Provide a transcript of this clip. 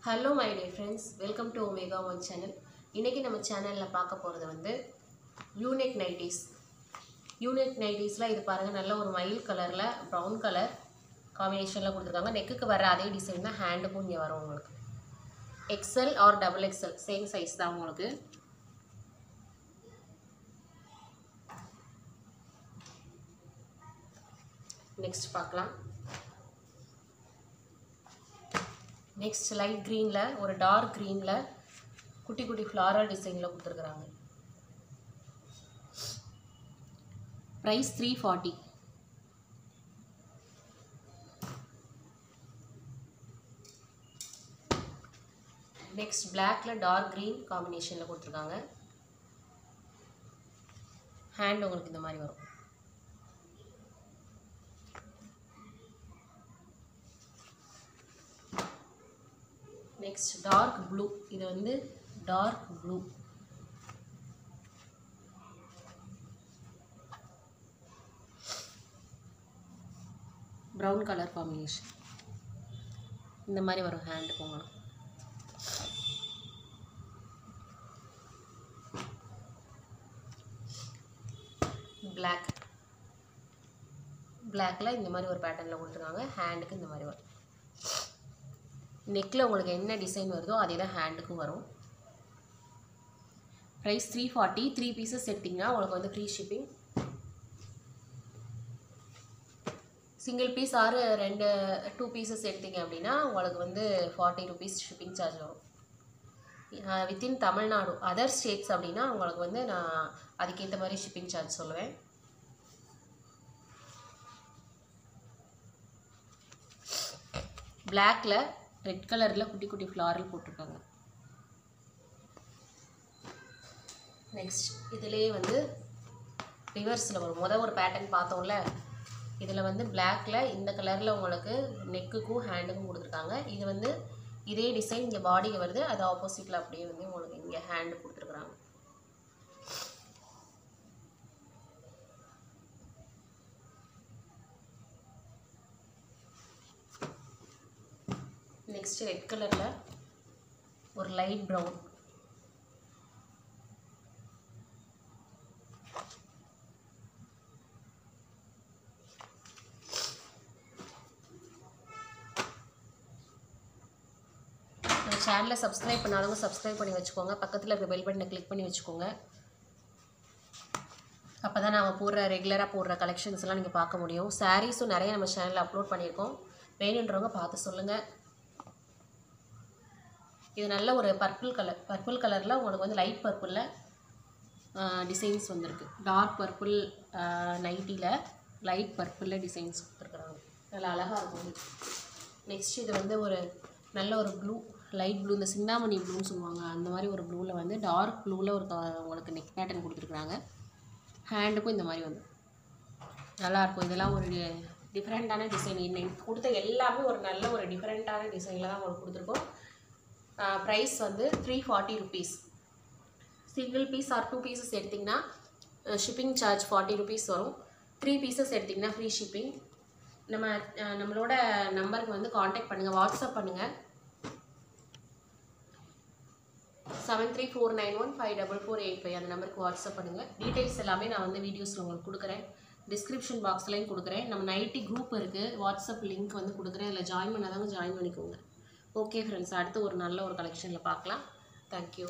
Hello my dear friends, welcome to Omega One channel. இன்னைக்கு நம்ம சேனல்ல பார்க்க போறது வந்து யூனிக் நைட்டிஸ். யூனிக் நைட்டிஸ்ல இது பாருங்க நல்ல ஒரு மயில் கலர்ல பிரவுன் கலர் காம்பினேஷன்ல கொடுத்திருக்காங்க. நெக்குக்கு வர அதே டிசைன் தான் ஹேண்டுக்கும் இங்க வரும் உங்களுக்கு. XL or XXL same size தான் உங்களுக்கு. நெக்ஸ்ட் பார்க்கலாம். நெக்ஸ்ட் லைட் greenல ஒரு டார்க் greenல குட்டி குட்டி floral டிசைன்ல கொடுத்திருக்காங்க. price 340. நெக்ஸ்ட் blackல டார்க் green காம்பினேஷன்ல கொடுத்திருக்காங்க. ஹேண்ட் உங்களுக்கு இந்த மாதிரி வரும். Next dark blue, இது வந்து dark blue. brown color combination. இந்த மாதிரி வரும் hand உங்களுக்கு. black. blackல இந்த மாதிரி ஒரு பேட்டர்ன்ல கொடுத்திருக்காங்க. ஹேண்டுக்கு இந்த மாதிரி வரும். நெக்ல உங்களுக்கு என்ன டிசைன் வருதோ அதே தான் ஹேண்டுக்கும் வரும். price 340. 3 பீசஸ் எடுத்தீங்கன்னா உங்களுக்கு வந்து free shipping. Single piece or 2 pieces எடுத்தீங்க அப்படின்னா உங்களுக்கு வந்து 40 rupees ஷிப்பிங் சார்ஜ் வரும். வித்தின் தமிழ்நாடு. அதர் ஸ்டேட்ஸ் அப்படின்னா உங்களுக்கு வந்து நான் அதுக்கேற்ற மாதிரி ஷிப்பிங் சார்ஜ் சொல்லுவேன். பிளாக்ல ரெட் கலர்ல குட்டி குட்டி ஃப்ளாரல் போட்டிருக்காங்க. நெக்ஸ்ட் இதுலயே வந்து ரிவர்ஸ்ல வரும். ஒரு பேட்டர்ன் பார்த்தோம்ல, இதுல வந்து பிளாக்ல இந்த கலர்ல உங்களுக்கு நெக்குக்கும் ஹேண்டுக்கும் கொடுத்துருக்காங்க. இது வந்து இதே டிசைன் இங்க பாடிக்கு வருது, அது ஆப்போசிட்ல அப்படியே வந்து உங்களுக்கு இங்க ஹேண்ட் கொடுத்துருக்காங்க. நெக்ஸ்ட் ரெட் கலர்ல ஒரு லைட் பிரவுன். நம்ம சேனலை சப்ஸ்கிரைப் பண்ணாதவங்க சப்ஸ்கிரைப் பண்ணி வச்சுக்கோங்க. பக்கத்தில் இருக்க பெல் பட்டனை கிளிக் பண்ணி வச்சுக்கோங்க. அப்போ தான் நம்ம ரெகுலராக போடுற கலெக்ஷன்ஸ் எல்லாம் நீங்கள் பார்க்க முடியும். சாரீஸும் நிறைய நம்ம சேனலில் அப்லோட் பண்ணியிருக்கோம். வேணுன்றவங்க பார்த்து சொல்லுங்கள். இது நல்ல ஒரு பர்பிள் கலரில் உங்களுக்கு வந்து லைட் பர்பிளில் டிசைன்ஸ் வந்திருக்கு. டார்க் பர்பிள் நைட்டியில் லைட் பர்பிளில் டிசைன்ஸ் கொடுத்துருக்குறாங்க. நல்லா அழகாக இருக்கும். நெக்ஸ்ட் இது வந்து ஒரு நல்ல ஒரு ப்ளூ, லைட் ப்ளூ, இந்த சிந்தாமணி ப்ளூன்னு சொல்லுவாங்க, அந்த மாதிரி ஒரு ப்ளூவில் வந்து டார்க் ப்ளூவில் ஒரு உங்களுக்கு நெக் பேட்டர்ன் கொடுத்துருக்குறாங்க. ஹேண்டுக்கும் இந்த மாதிரி வந்து நல்லாயிருக்கும். இதெல்லாம் ஒரு டிஃப்ரெண்ட்டான டிசைன். இன்னைக்கு கொடுத்த எல்லாமே ஒரு நல்ல ஒரு டிஃப்ரெண்ட்டான டிசைனில் தான் உங்களுக்கு கொடுத்துருக்கோம். ப்ரைஸ் வந்து 340 rupees. Single piece or 2 pieces எடுத்திங்கன்னா ஷிப்பிங் சார்ஜ் 40 rupees வரும். 3 பீசஸ் எடுத்திங்கன்னா ஃப்ரீ ஷிப்பிங். நம்மளோட நம்பருக்கு வந்து காண்டாக்ட் பண்ணுங்கள், வாட்ஸ்அப் பண்ணுங்கள். 7349154485 அந்த நம்பருக்கு வாட்ஸ்அப் பண்ணுங்கள். டீட்டெயில்ஸ் எல்லாமே நான் வந்து வீடியோஸில் உங்களுக்கு கொடுக்குறேன். டிஸ்கிரிப்ஷன் பாக்ஸ்லையும் கொடுக்குறேன். நம்ம நைட்டி குரூப் இருக்குது, வாட்ஸ்அப் லிங்க் வந்து கொடுக்குறேன். அதில் ஜாயின் பண்ணாதவங்க ஜாயின் பண்ணிக்கோங்க. ஓகே ஃப்ரெண்ட்ஸ், அடுத்து ஒரு நல்ல ஒரு கலெக்ஷனில் பார்க்கலாம். தேங்க்யூ.